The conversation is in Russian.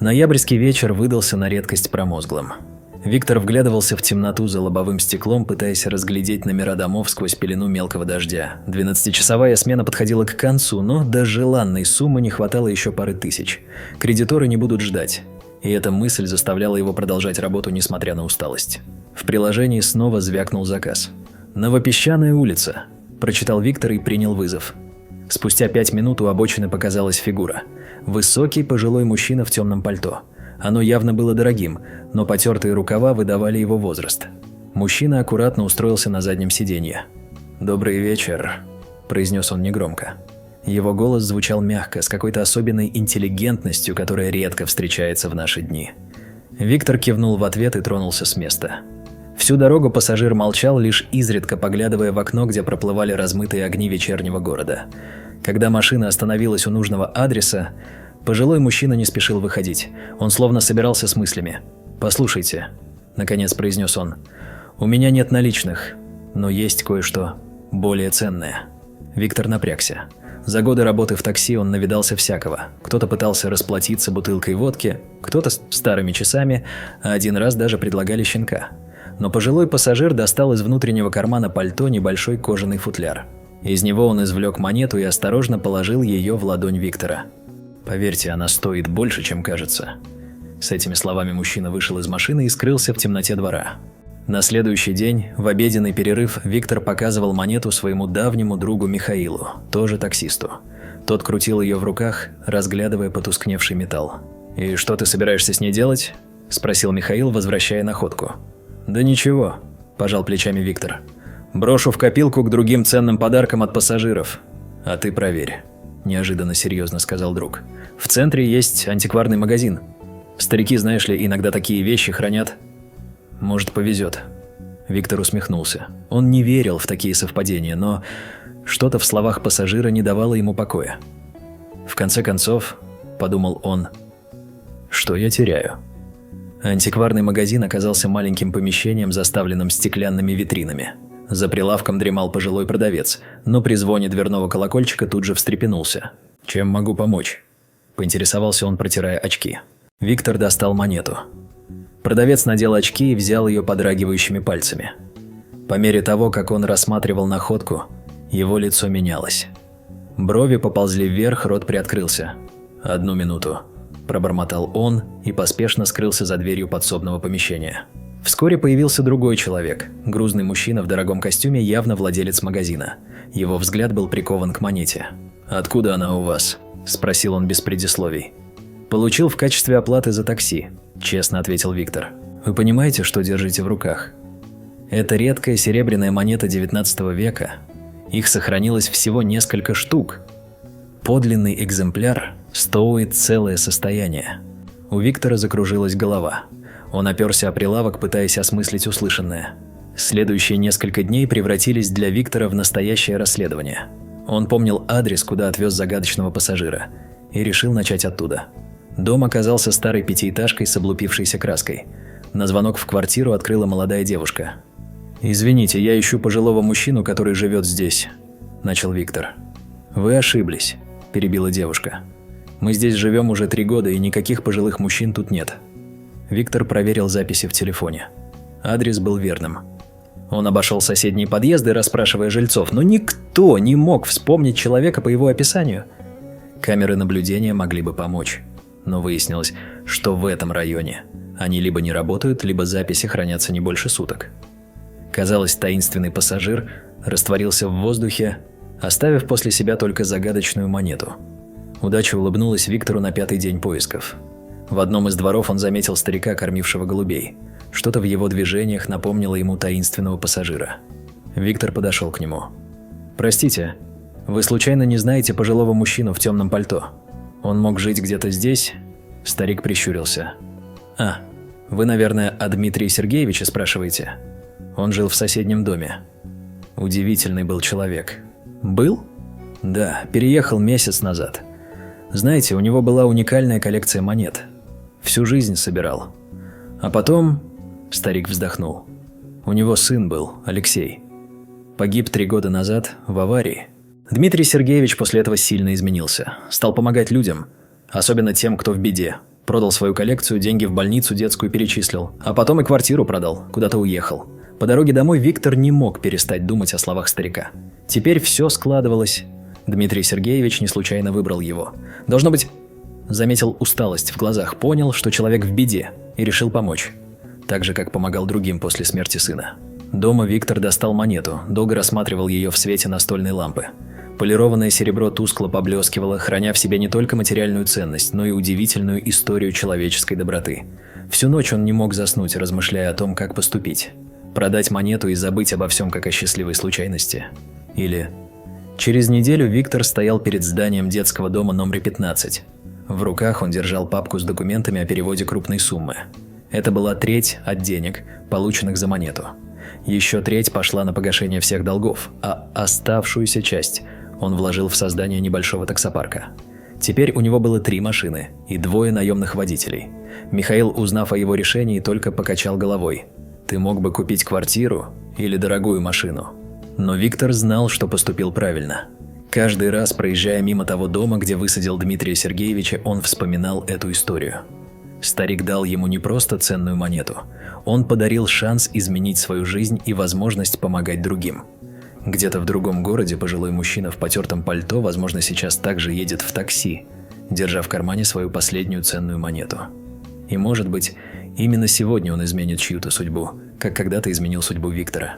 Ноябрьский вечер выдался на редкость промозглым. Виктор вглядывался в темноту за лобовым стеклом, пытаясь разглядеть номера домов сквозь пелену мелкого дождя. 12-часовая смена подходила к концу, но до желанной суммы не хватало еще пары тысяч. Кредиторы не будут ждать. И эта мысль заставляла его продолжать работу, несмотря на усталость. В приложении снова звякнул заказ. «Новопесчаная улица», – прочитал Виктор и принял вызов. Спустя 5 минут у обочины показалась фигура. Высокий пожилой мужчина в темном пальто. Оно явно было дорогим, но потертые рукава выдавали его возраст. Мужчина аккуратно устроился на заднем сиденье. «Добрый вечер», – произнес он негромко. Его голос звучал мягко, с какой-то особенной интеллигентностью, которая редко встречается в наши дни. Виктор кивнул в ответ и тронулся с места. Всю дорогу пассажир молчал, лишь изредка поглядывая в окно, где проплывали размытые огни вечернего города. Когда машина остановилась у нужного адреса, пожилой мужчина не спешил выходить. Он словно собирался с мыслями. «Послушайте», – наконец произнес он, – «у меня нет наличных, но есть кое-что более ценное». Виктор напрягся. За годы работы в такси он навидался всякого. Кто-то пытался расплатиться бутылкой водки, кто-то старыми часами, а один раз даже предлагали щенка. Но пожилой пассажир достал из внутреннего кармана пальто небольшой кожаный футляр. Из него он извлек монету и осторожно положил ее в ладонь Виктора. «Поверьте, она стоит больше, чем кажется». С этими словами мужчина вышел из машины и скрылся в темноте двора. На следующий день, в обеденный перерыв, Виктор показывал монету своему давнему другу Михаилу, тоже таксисту. Тот крутил ее в руках, разглядывая потускневший металл. «И что ты собираешься с ней делать?» – спросил Михаил, возвращая находку. «Да ничего», – пожал плечами Виктор. «Брошу в копилку к другим ценным подаркам от пассажиров. А ты проверь», – неожиданно серьезно сказал друг. «В центре есть антикварный магазин. Старики, знаешь ли, иногда такие вещи хранят. Может, повезет». Виктор усмехнулся. Он не верил в такие совпадения, но что-то в словах пассажира не давало ему покоя. «В конце концов», – подумал он, – «что я теряю?» Антикварный магазин оказался маленьким помещением, заставленным стеклянными витринами. За прилавком дремал пожилой продавец, но при звоне дверного колокольчика тут же встрепенулся. «Чем могу помочь?» – поинтересовался он, протирая очки. Виктор достал монету. Продавец надел очки и взял ее подрагивающими пальцами. По мере того, как он рассматривал находку, его лицо менялось. Брови поползли вверх, рот приоткрылся. «Одну минуту», – пробормотал он и поспешно скрылся за дверью подсобного помещения. Вскоре появился другой человек, грузный мужчина в дорогом костюме, явно владелец магазина. Его взгляд был прикован к монете. «Откуда она у вас?» – спросил он без предисловий. «Получил в качестве оплаты за такси», – честно ответил Виктор. «Вы понимаете, что держите в руках? Это редкая серебряная монета 19 века. Их сохранилось всего несколько штук. Подлинный экземпляр стоит целое состояние». У Виктора закружилась голова. Он оперся о прилавок, пытаясь осмыслить услышанное. Следующие несколько дней превратились для Виктора в настоящее расследование. Он помнил адрес, куда отвез загадочного пассажира, и решил начать оттуда. Дом оказался старой пятиэтажкой с облупившейся краской. На звонок в квартиру открыла молодая девушка. «Извините, я ищу пожилого мужчину, который живет здесь», – начал Виктор. «Вы ошиблись», – перебила девушка. «Мы здесь живем уже 3 года, и никаких пожилых мужчин тут нет». Виктор проверил записи в телефоне. Адрес был верным. Он обошел соседние подъезды, расспрашивая жильцов, но никто не мог вспомнить человека по его описанию. Камеры наблюдения могли бы помочь. Но выяснилось, что в этом районе они либо не работают, либо записи хранятся не больше суток. Казалось, таинственный пассажир растворился в воздухе, оставив после себя только загадочную монету. Удача улыбнулась Виктору на 5-й день поисков. В одном из дворов он заметил старика, кормившего голубей. Что-то в его движениях напомнило ему таинственного пассажира. Виктор подошел к нему. «Простите, вы случайно не знаете пожилого мужчину в темном пальто? Он мог жить где-то здесь?» Старик прищурился. «А, вы, наверное, о Дмитрии Сергеевиче спрашиваете? Он жил в соседнем доме. Удивительный был человек». «Был?» «Да, переехал месяц назад. Знаете, у него была уникальная коллекция монет. Всю жизнь собирал. А потом...» Старик вздохнул. «У него сын был, Алексей. Погиб 3 года назад в аварии. Дмитрий Сергеевич после этого сильно изменился. Стал помогать людям, особенно тем, кто в беде. Продал свою коллекцию, деньги в больницу детскую перечислил, а потом и квартиру продал, куда-то уехал. По дороге домой Виктор не мог перестать думать о словах старика. Теперь все складывалось. Дмитрий Сергеевич не случайно выбрал его. Должно быть, заметил усталость в глазах, понял, что человек в беде, и решил помочь. Так же, как помогал другим после смерти сына. Дома Виктор достал монету, долго рассматривал ее в свете настольной лампы. Полированное серебро тускло поблескивало, храня в себе не только материальную ценность, но и удивительную историю человеческой доброты. Всю ночь он не мог заснуть, размышляя о том, как поступить. Продать монету и забыть обо всем, как о счастливой случайности? Или... Через неделю Виктор стоял перед зданием детского дома номер 15. В руках он держал папку с документами о переводе крупной суммы. Это была треть от денег, полученных за монету. Еще треть пошла на погашение всех долгов, а оставшуюся часть он вложил в создание небольшого таксопарка. Теперь у него было 3 машины и 2 наемных водителей. Михаил, узнав о его решении, только покачал головой. «Ты мог бы купить квартиру или дорогую машину». Но Виктор знал, что поступил правильно. Каждый раз, проезжая мимо того дома, где высадил Дмитрия Сергеевича, он вспоминал эту историю. Старик дал ему не просто ценную монету, он подарил шанс изменить свою жизнь и возможность помогать другим. Где-то в другом городе пожилой мужчина в потертом пальто, возможно, сейчас также едет в такси, держа в кармане свою последнюю ценную монету. И, может быть, именно сегодня он изменит чью-то судьбу, как когда-то изменил судьбу Виктора.